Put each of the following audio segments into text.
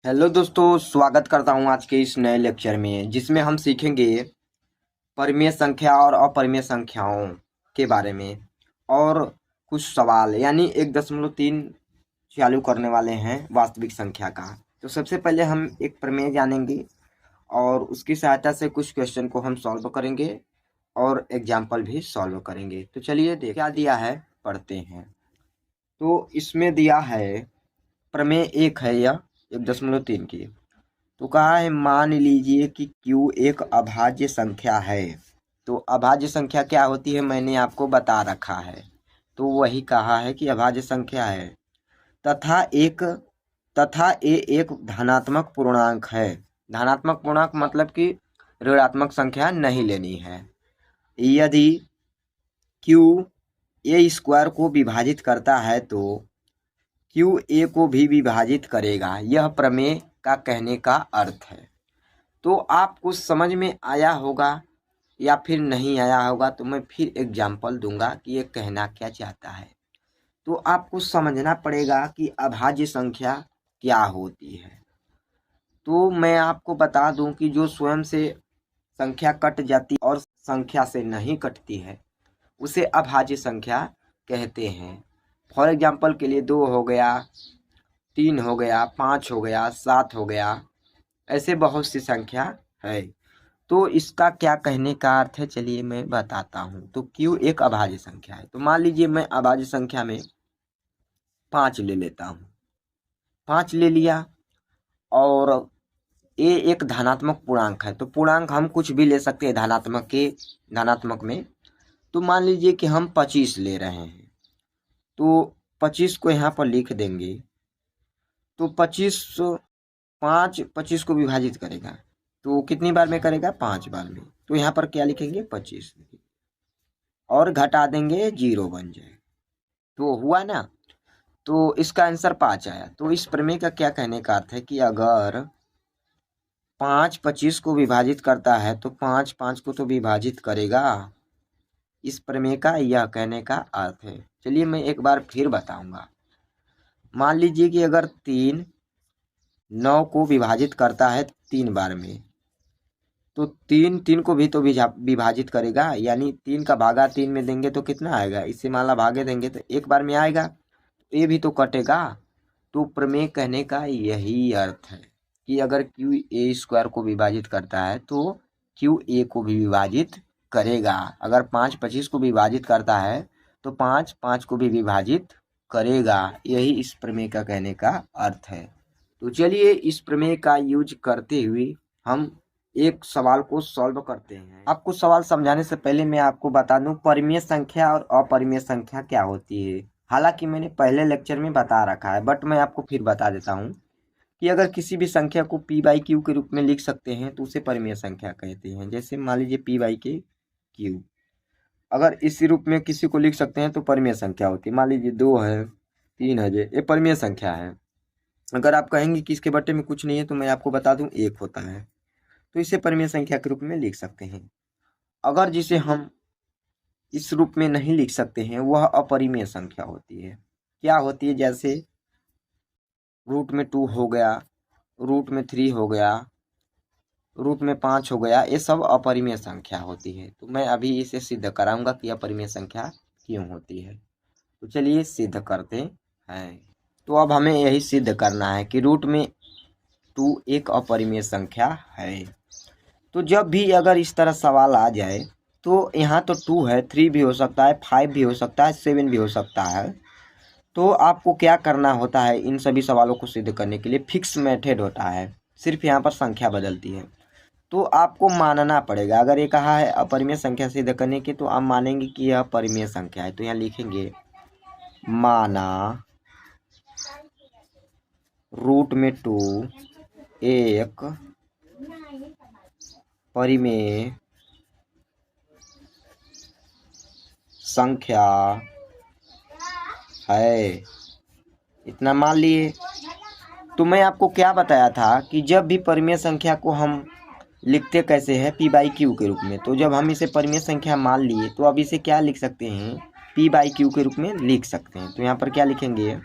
Hello दोस्तों, स्वागत करता हूं आज के इस नए लेक्चर में जिसमें हम सीखेंगे परिमेय संख्या और अपरिमेय संख्याओं के बारे में और कुछ सवाल यानी 1.3 चालू करने वाले हैं वास्तविक संख्या का। तो सबसे पहले हम एक प्रमेय जानेंगे और उसकी सहायता से कुछ क्वेश्चन को हम सॉल्व करेंगे और एग्जाम्पल भी सॉल्व करेंगे। तो चलिए क्या दिया है पढ़ते हैं। तो इसमें दिया है प्रमेय 1 है यह 1.3 की। तो कहा है मान लीजिए कि Q एक अभाज्य संख्या है। तो अभाज्य संख्या क्या होती है मैंने आपको बता रखा है। तो वही कहा है कि अभाज्य संख्या है तथा ए एक धनात्मक पूर्णांक है। धनात्मक पूर्णांक मतलब कि ऋणात्मक संख्या नहीं लेनी है। यदि Q a स्क्वायर को विभाजित करता है तो Q a को भी विभाजित करेगा। यह प्रमेय का कहने का अर्थ है। तो आपको समझ में आया होगा या फिर नहीं आया होगा तो मैं फिर एग्जाम्पल दूंगा कि ये कहना क्या चाहता है। तो आपको समझना पड़ेगा कि अभाज्य संख्या क्या होती है। तो मैं आपको बता दूं कि जो स्वयं से संख्या कट जाती और संख्या से नहीं कटती है उसे अभाज्य संख्या कहते हैं। फॉर एग्जाम्पल के लिए 2 हो गया, 3 हो गया, 5 हो गया, 7 हो गया, ऐसे बहुत सी संख्या है। तो इसका क्या कहने का अर्थ है चलिए मैं बताता हूँ। तो Q एक अभाज्य संख्या है। तो मान लीजिए मैं अभाज्य संख्या में 5 ले लेता हूँ। 5 ले लिया और A एक धनात्मक पूर्णांक है। तो पूर्णांक हम कुछ भी ले सकते हैं धनात्मक में। तो मान लीजिए कि हम 25 ले रहे हैं। तो 25 को यहाँ पर लिख देंगे। तो 25 को विभाजित करेगा तो कितनी बार में करेगा? 5 बार में। तो यहाँ पर क्या लिखेंगे? 25 और घटा देंगे 0 बन जाए। तो हुआ ना। तो इसका आंसर 5 आया। तो इस प्रमेय का क्या कहने का अर्थ है कि अगर 5 25 को विभाजित करता है तो 5 5 को तो विभाजित करेगा। इस प्रमेय का यह कहने का अर्थ है। चलिए मैं एक बार फिर बताऊंगा। मान लीजिए कि अगर 3 9 को विभाजित करता है 3 बार में तो 3 को भी तो विभाजित करेगा। यानी 3 का भागा 3 में देंगे तो कितना आएगा? इससे मान ला भागे देंगे तो एक बार में आएगा। ये भी तो कटेगा। तो प्रमेय कहने का यही अर्थ है कि अगर Q a स्क्वायर को विभाजित करता है तो Q a को भी विभाजित करेगा। अगर 5 25 को विभाजित करता है तो 5 5 को भी विभाजित करेगा। यही इस प्रमेय का कहने का अर्थ है। तो चलिए इस प्रमेय का यूज करते हुए हम एक सवाल को सॉल्व करते हैं। आपको सवाल समझाने से पहले मैं आपको बता दूं परिमेय संख्या और अपरिमेय संख्या क्या होती है। हालांकि मैंने पहले लेक्चर में बता रखा है बट मैं आपको फिर बता देता हूं कि अगर किसी भी संख्या को p/q के रूप में लिख सकते हैं तो उसे परिमेय संख्या कहते हैं। जैसे मान लीजिए p/q अगर इसी रूप में किसी को लिख सकते हैं तो परिमेय संख्या होती है। मान लीजिए 2 है, 3 है, ये परिमेय संख्या है। अगर आप कहेंगे कि इसके बट्टे में कुछ नहीं है तो मैं आपको बता दूं 1 होता है तो इसे परिमेय संख्या के रूप में लिख सकते हैं। अगर जिसे हम इस रूप में नहीं लिख सकते हैं वह अपरिमेय संख्या होती है। क्या होती है? जैसे रूट में 2 हो गया, रूट में 3 हो गया, रूट में 5 हो गया, ये सब अपरिमेय संख्या होती है। तो मैं अभी इसे सिद्ध कराऊंगा कि अपरिमेय संख्या क्यों होती है। तो चलिए सिद्ध करते हैं। तो अब हमें यही सिद्ध करना है कि रूट में 2 एक अपरिमेय संख्या है। तो जब भी अगर इस तरह सवाल आ जाए तो यहाँ तो 2 है, 3 भी हो सकता है, 5 भी हो सकता है, 7 भी हो सकता है। तो आपको क्या करना होता है इन सभी सवालों को सिद्ध करने के लिए? फिक्स मेथड होता है, सिर्फ यहाँ पर संख्या बदलती है। तो आपको मानना पड़ेगा। अगर ये कहा है अपरिमेय संख्या सिद्ध करने की तो आप मानेंगे कि यह परिमेय संख्या है। तो यहाँ लिखेंगे माना रूट में 2 एक परिमेय संख्या है। इतना मान लिए। तो मैं आपको क्या बताया था कि जब भी परिमेय संख्या को हम लिखते कैसे हैं? p/q के रूप में। तो जब हम इसे परिमेय संख्या मान लिए तो अब इसे क्या लिख सकते हैं? p/q के रूप में लिख सकते हैं। तो यहाँ पर क्या लिखेंगे?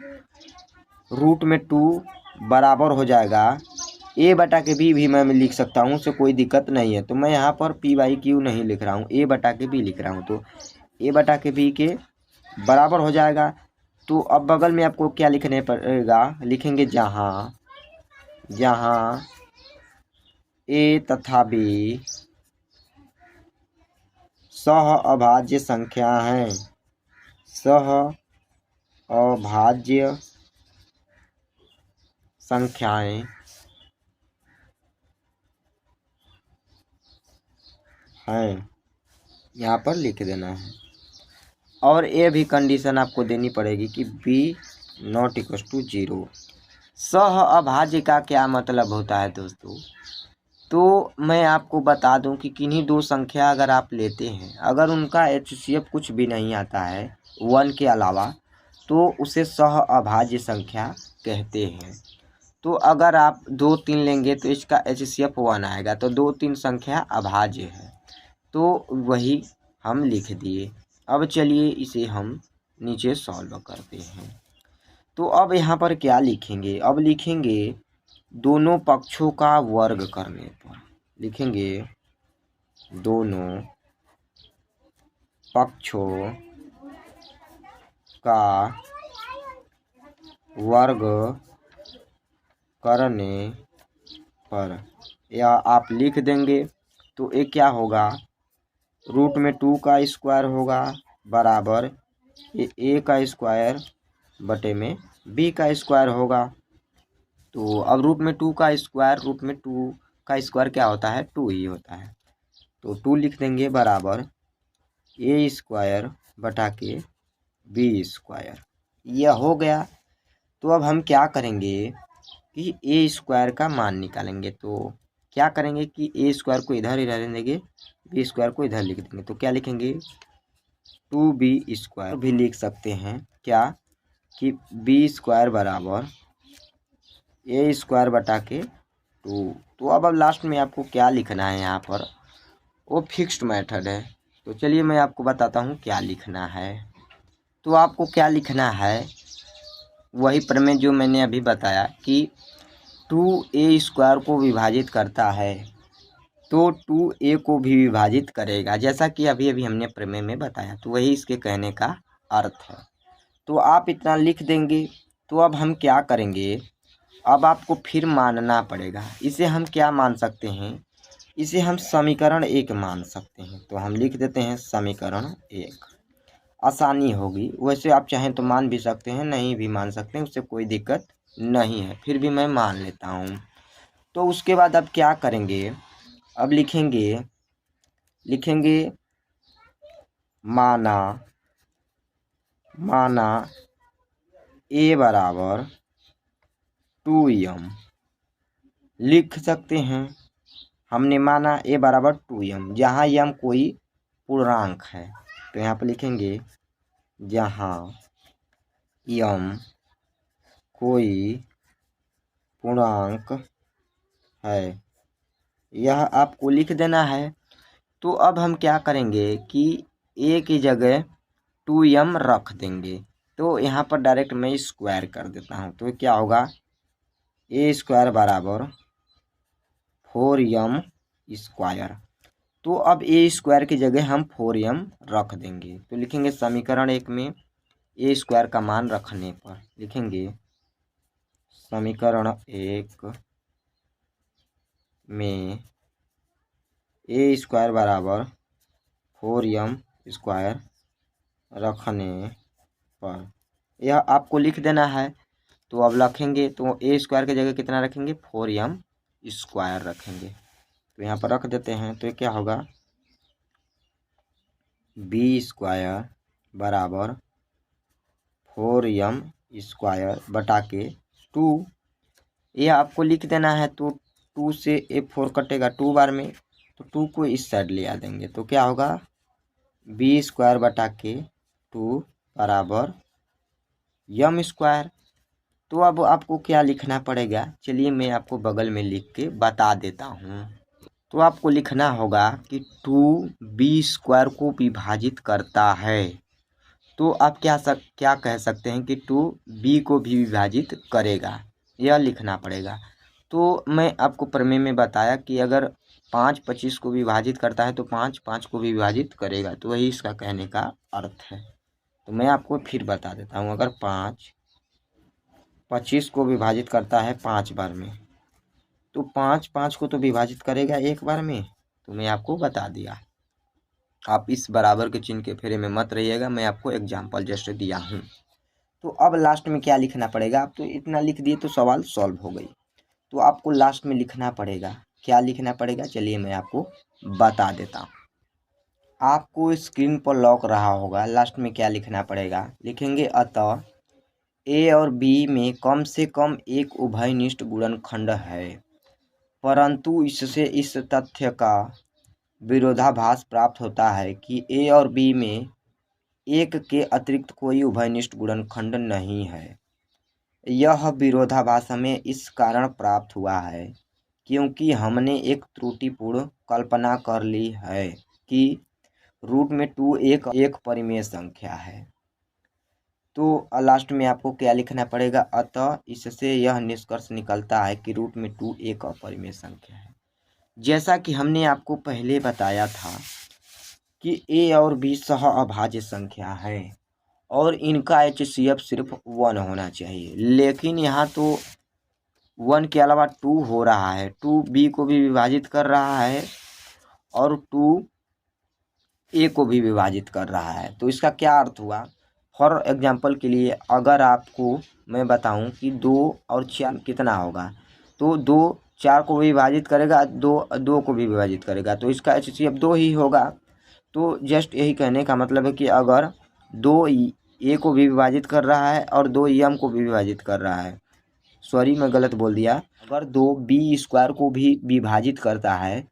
रूट में 2 बराबर हो जाएगा ए बटा के भी मैं लिख सकता हूँ, उससे कोई दिक्कत नहीं है। तो मैं यहाँ पर पी बाई क्यू नहीं लिख रहा हूँ, ए बटा के बी लिख रहा हूँ। तो ए बटा के बी के बराबर हो जाएगा। तो अब बगल में आपको क्या लिखने पड़ेगा, लिखेंगे जहाँ जहाँ ए तथा बी सह अभाज्य संख्या हैं, सह अभाज्य संख्याएं हैं, यहाँ पर लिख देना है। और ये भी कंडीशन आपको देनी पड़ेगी कि बी नॉट इक्वल टू 0। सह अभाज्य का क्या मतलब होता है दोस्तों, तो मैं आपको बता दूं कि किन्हीं दो संख्या अगर आप लेते हैं, अगर उनका HCF कुछ भी नहीं आता है 1 के अलावा, तो उसे सह अभाज्य संख्या कहते हैं। तो अगर आप 2 3 लेंगे तो इसका HCF 1 आएगा, तो 2 3 संख्या अभाज्य है, तो वही हम लिख दिए। अब चलिए इसे हम नीचे सॉल्व करते हैं। तो अब यहाँ पर क्या लिखेंगे, अब लिखेंगे दोनों पक्षों का वर्ग करने पर, लिखेंगे दोनों पक्षों का वर्ग करने पर, या आप लिख देंगे तो ये क्या होगा, रूट में 2 का स्क्वायर होगा बराबर ये ए का स्क्वायर बटे में बी का स्क्वायर होगा। तो अब रूट में 2 का स्क्वायर, रूट में 2 का स्क्वायर क्या होता है, 2 ही होता है। तो 2 लिख देंगे बराबर ए स्क्वायर बटा के बी स्क्वायर, यह हो गया। तो अब हम क्या करेंगे कि ए स्क्वायर का मान निकालेंगे। तो क्या करेंगे कि ए स्क्वायर को इधर ही रहने देंगे, बी स्क्वायर को इधर लिख देंगे। तो क्या लिखेंगे 2b स्क्वायर, भी लिख सकते हैं क्या कि बी स्क्वायर बराबर ए स्क्वायर बटा के 2। तो अब लास्ट में आपको क्या लिखना है, यहाँ पर वो फिक्स्ड मेथड है। तो चलिए मैं आपको बताता हूँ क्या लिखना है। तो आपको क्या लिखना है, वही प्रमेय जो मैंने अभी बताया कि 2a स्क्वायर को विभाजित करता है तो 2a को भी विभाजित करेगा, जैसा कि अभी अभी हमने प्रमेय में बताया। तो वही इसके कहने का अर्थ है। तो आप इतना लिख देंगे। तो अब हम क्या करेंगे, अब आपको फिर मानना पड़ेगा। इसे हम क्या मान सकते हैं, इसे हम समीकरण 1 मान सकते हैं। तो हम लिख देते हैं समीकरण 1, आसानी होगी। वैसे आप चाहें तो मान भी सकते हैं, नहीं भी मान सकते हैं, उससे कोई दिक्कत नहीं है, फिर भी मैं मान लेता हूँ। तो उसके बाद अब क्या करेंगे, अब लिखेंगे माना ए बराबर 2m, लिख सकते हैं। हमने माना ए बराबर 2m, जहाँ m कोई पूर्णांक है। तो यहाँ पर लिखेंगे जहाँ m कोई पूर्णांक है, यह आपको लिख देना है। तो अब हम क्या करेंगे कि a की जगह 2m रख देंगे। तो यहाँ पर डायरेक्ट मैं स्क्वायर कर देता हूँ। तो क्या होगा, ए स्क्वायर बराबर 4m स्क्वायर। तो अब ए स्क्वायर की जगह हम 4m रख देंगे। तो लिखेंगे समीकरण 1 में ए स्क्वायर का मान रखने पर, लिखेंगे समीकरण 1 में ए स्क्वायर बराबर 4m स्क्वायर रखने पर, यह आपको लिख देना है। तो अब रखेंगे तो ए स्क्वायर की जगह कितना रखेंगे, 4m स्क्वायर रखेंगे। तो यहाँ पर रख देते हैं। तो क्या होगा, बी स्क्वायर बराबर 4m स्क्वायर बटा के 2, यह आपको लिख देना है। तो 2 से ए 4 कटेगा 2 बार में, तो 2 को इस साइड ले आ देंगे। तो क्या होगा, बी स्क्वायर बटा के 2 बराबर m स्क्वायर। तो अब आपको क्या लिखना पड़ेगा, चलिए मैं आपको बगल में लिख के बता देता हूँ। तो आपको लिखना होगा कि 2b स्क्वायर को विभाजित करता है। तो आप क्या कह सकते हैं कि 2b को भी विभाजित करेगा, यह लिखना पड़ेगा। तो मैं आपको प्रमेय में बताया कि अगर 5 25 को विभाजित करता है तो 5 5 को भी विभाजित करेगा, तो वही इसका कहने का अर्थ है। तो मैं आपको फिर बता देता हूँ, अगर 5 25 को विभाजित करता है 5 बार में, तो 5 5 को तो विभाजित करेगा एक बार में, तो मैं आपको बता दिया। आप इस बराबर के चिन्ह के फेरे में मत रहिएगा, मैं आपको एग्जाम्पल जस्ट दिया हूँ। तो अब लास्ट में क्या लिखना पड़ेगा, आप तो इतना लिख दिए तो सवाल सॉल्व हो गई। तो आपको लास्ट में लिखना पड़ेगा, क्या लिखना पड़ेगा, चलिए मैं आपको बता देता हूँ। आपको स्क्रीन पर लॉक रहा होगा, लास्ट में क्या लिखना पड़ेगा, लिखेंगे अतः ए और बी में कम से कम एक उभयनिष्ठ गुणनखंड है, परंतु इससे इस तथ्य का विरोधाभास प्राप्त होता है कि ए और बी में एक के अतिरिक्त कोई उभयनिष्ठ गुणनखंड नहीं है। यह विरोधाभास हमें इस कारण प्राप्त हुआ है क्योंकि हमने एक त्रुटिपूर्ण कल्पना कर ली है कि √2 एक परिमेय संख्या है। तो लास्ट में आपको क्या लिखना पड़ेगा, अतः इससे यह निष्कर्ष निकलता है कि √2 एक अपरिमेय संख्या है। जैसा कि हमने आपको पहले बताया था कि ए और बी सह अभाज्य संख्या है और इनका HCF सिर्फ 1 होना चाहिए, लेकिन यहाँ तो 1 के अलावा 2 हो रहा है, 2 बी को भी विभाजित कर रहा है और 2 ए को भी विभाजित कर रहा है। तो इसका क्या अर्थ हुआ, फॉर एग्जांपल के लिए अगर आपको मैं बताऊं कि 2 और 4 कितना होगा, तो 2 4 को भी विभाजित करेगा, 2 को भी विभाजित करेगा, तो इसका HCF 2 ही होगा। तो जस्ट यही कहने का मतलब है कि अगर 2 ए को भी विभाजित कर रहा है और 2 एम को भी विभाजित कर रहा है, सॉरी मैं गलत बोल दिया, अगर 2 बी स्क्वायर को भी विभाजित करता है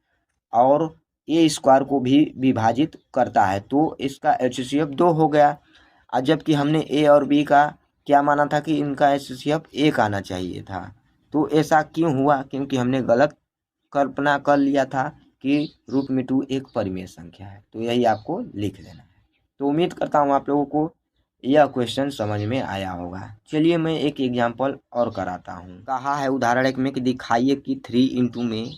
और ए स्क्वायर को भी विभाजित करता है, तो इसका HCF 2 हो गया। और जबकि हमने ए और बी का क्या माना था कि इनका HCF 1 आना चाहिए था। तो ऐसा क्यों हुआ, क्योंकि हमने गलत कल्पना कर लिया था कि √2 एक परिमेय संख्या है। तो यही आपको लिख देना है। तो उम्मीद करता हूँ आप लोगों को यह क्वेश्चन समझ में आया होगा। चलिए मैं एक एग्जाम्पल और कराता हूँ। कहा है उदाहरण 1 में कि दिखाइए कि 3 में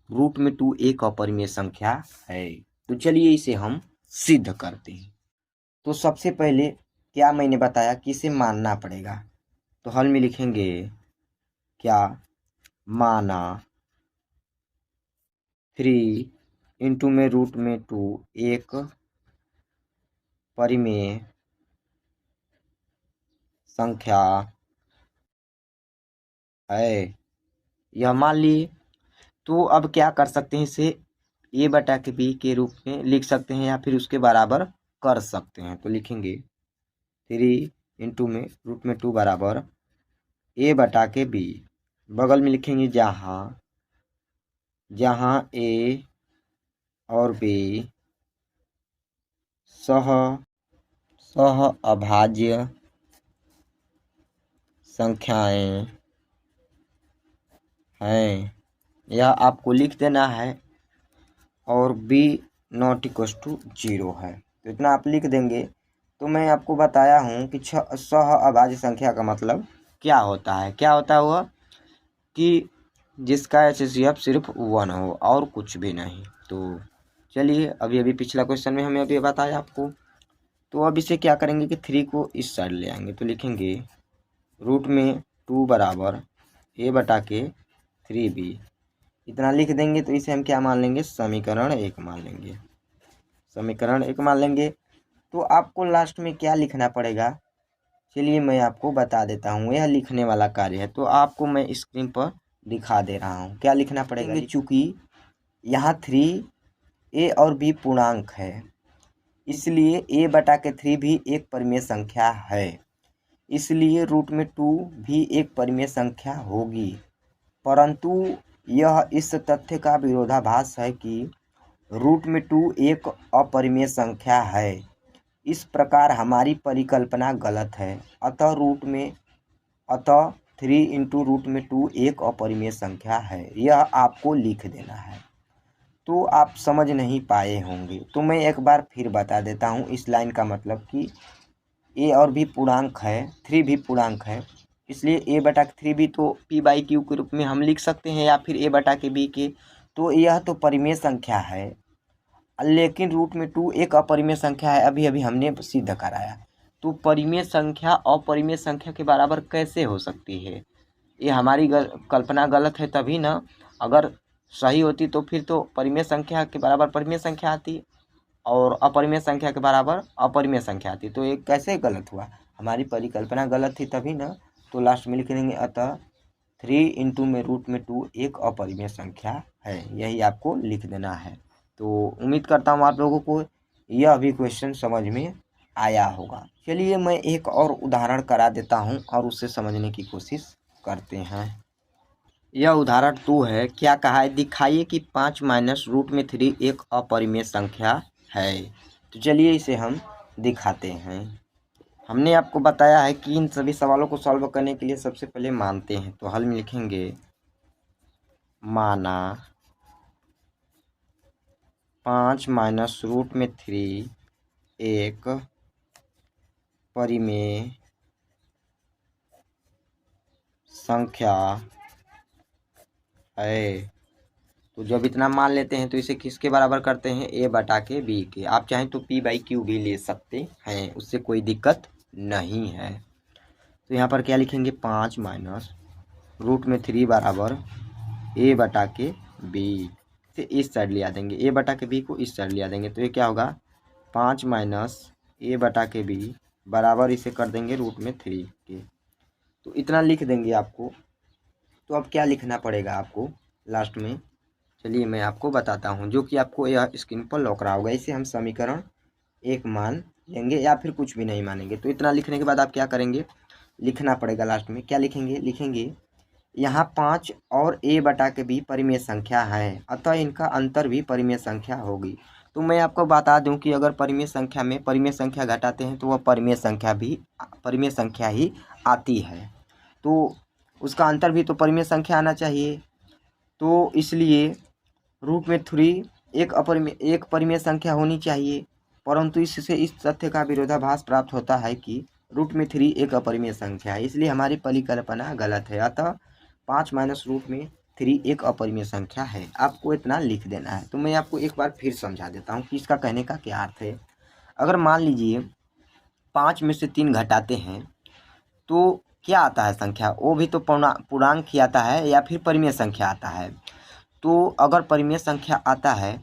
√2 एक अपरिमेय संख्या है। तो चलिए इसे हम सिद्ध करते हैं। तो सबसे पहले क्या मैंने बताया कि इसे मानना पड़ेगा, तो हल में लिखेंगे क्या, माना 3 में √2 एक परिमेय संख्या है, यह मान लिए। तो अब क्या कर सकते हैं, इसे a/b के रूप में लिख सकते हैं या फिर उसके बराबर कर सकते हैं। तो लिखेंगे 3 में √2 बराबर a/b, बगल में लिखेंगे जहाँ a और b सह अभाज्य संख्याएं हैं, यह आपको लिख देना है, और b ≠ 0 है, तो इतना आप लिख देंगे। तो मैं आपको बताया हूँ कि सह अभाज्य संख्या का मतलब क्या होता है, क्या होता हुआ कि जिसका HCF सिर्फ 1 हो और कुछ भी नहीं। तो चलिए अभी पिछला क्वेश्चन में हमें अभी बताया आपको। तो अब इसे क्या करेंगे कि 3 को इस साइड ले आएंगे, तो लिखेंगे √2 बराबर a/3b, इतना लिख देंगे। तो इसे हम क्या मान लेंगे, समीकरण 1 मान लेंगे, समीकरण 1 मान लेंगे। तो आपको लास्ट में क्या लिखना पड़ेगा, चलिए मैं आपको बता देता हूँ, यह लिखने वाला कार्य है। तो आपको मैं स्क्रीन पर दिखा दे रहा हूँ, क्या लिखना पड़ेगा, चूँकि यहाँ 3 a और b पूर्णांक है, इसलिए a/3 भी एक परिमेय संख्या है, इसलिए √2 भी एक परिमेय संख्या होगी। परंतु यह इस तथ्य का विरोधाभास है कि √2 एक अपरिमेय संख्या है। इस प्रकार हमारी परिकल्पना गलत है। अतः 3 √2 एक अपरिमेय संख्या है, यह आपको लिख देना है। तो आप समझ नहीं पाए होंगे, तो मैं एक बार फिर बता देता हूँ इस लाइन का मतलब कि a और b पूर्णांक है, 3 भी पूर्णांक है, इसलिए ए बटा के 3 भी तो पी बाई क्यू के रूप में हम लिख सकते हैं, या फिर ए बटा के बी के। तो यह तो परिमेय संख्या है, लेकिन रूट में 2 एक अपरिमेय संख्या है, अभी अभी हमने सिद्ध कराया। तो परिमेय संख्या अपरिमेय संख्या के बराबर कैसे हो सकती है? ये हमारी कल्पना गलत है तभी ना। अगर सही होती तो फिर तो परिमेय संख्या के बराबर परिमेय संख्या आती और अपरिमेय संख्या के बराबर अपरिमेय संख्या आती। तो ये कैसे गलत हुआ? हमारी परिकल्पना गलत थी तभी ना। तो लास्ट में लिख देंगे अतः 3 इंटू में रूट में 2 एक अपरिमेय संख्या है, यही आपको लिख देना है। तो उम्मीद करता हूँ आप लोगों को यह भी क्वेश्चन समझ में आया होगा। चलिए मैं एक और उदाहरण करा देता हूँ और उससे समझने की कोशिश करते हैं। यह उदाहरण 2 है। क्या कहा है? दिखाइए कि 5 माइनस रूट में 3 एक अपरिमेय संख्या है। तो चलिए इसे हम दिखाते हैं। हमने आपको बताया है कि इन सभी सवालों को सॉल्व करने के लिए सबसे पहले मानते हैं। तो हल में लिखेंगे माना 5 माइनस रूट में 3 एक परिमेय संख्या है। तो जब इतना मान लेते हैं तो इसे किसके बराबर करते हैं? ए बटा के बी के। आप चाहें तो पी बाई क्यू भी ले सकते हैं, उससे कोई दिक्कत नहीं है। तो यहाँ पर क्या लिखेंगे? 5 माइनस रूट में 3 बराबर ए बटा के बी से इस साइड लिया देंगे, ए बटा के बी को इस साइड लिया देंगे। तो ये क्या होगा? 5 माइनस ए बटा के बी बराबर इसे कर देंगे रूट में 3 के। तो इतना लिख देंगे आपको। तो अब क्या लिखना पड़ेगा आपको लास्ट में? चलिए मैं आपको बताता हूँ, जो कि आपको यह स्क्रीन पर लौक रहा होगा। इसे हम समीकरण 1 मान लेंगे या फिर कुछ भी नहीं मानेंगे। तो इतना लिखने के बाद आप क्या करेंगे? लिखना पड़ेगा लास्ट में। क्या लिखेंगे? लिखेंगे यहाँ 5 और ए बटा के भी परिमेय संख्या है, अतः इनका अंतर भी परिमेय संख्या होगी। तो मैं आपको बता दूं कि अगर परिमेय संख्या में परिमेय संख्या घटाते हैं तो वह परिमेय संख्या ही आती है। तो उसका अंतर भी तो परिमेय संख्या आना चाहिए। तो इसलिए रूट में 3 एक परिमेय संख्या होनी चाहिए, परंतु इससे इस तथ्य का विरोधाभास प्राप्त होता है कि रूट में 3 एक अपरिमेय संख्या है, इसलिए हमारी परिकल्पना गलत है। अतः 5 माइनस रूट में 3 एक अपरिमेय संख्या है। आपको इतना लिख देना है। तो मैं आपको एक बार फिर समझा देता हूँ कि इसका कहने का क्या अर्थ है। अगर मान लीजिए 5 में से 3 घटाते हैं तो क्या आता है संख्या? वो भी तो पूर्णांक ही आता है या फिर परिमेय संख्या आता है। तो अगर परिमेय संख्या आता है,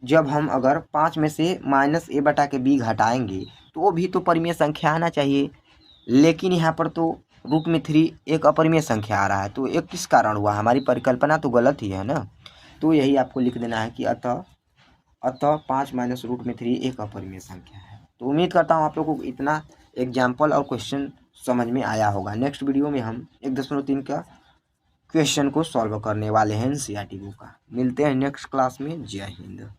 जब हम अगर 5 में से माइनस ए बटा के बी घटाएंगे तो वो भी तो परिमेय संख्या आना चाहिए। लेकिन यहाँ पर तो रूट में 3 एक अपरिमेय संख्या आ रहा है। तो ये किस कारण हुआ? हमारी परिकल्पना तो गलत ही है ना। तो यही आपको लिख देना है कि अतः 5 माइनस रूट में 3 एक अपरिमेय संख्या है। तो उम्मीद करता हूँ आप लोगों को इतना एग्जाम्पल और क्वेश्चन समझ में आया होगा। नेक्स्ट वीडियो में हम 1.3 का क्वेश्चन को सॉल्व करने वाले हैं एनसीईआरटी बुक का। मिलते हैं नेक्स्ट क्लास में। जय हिंद।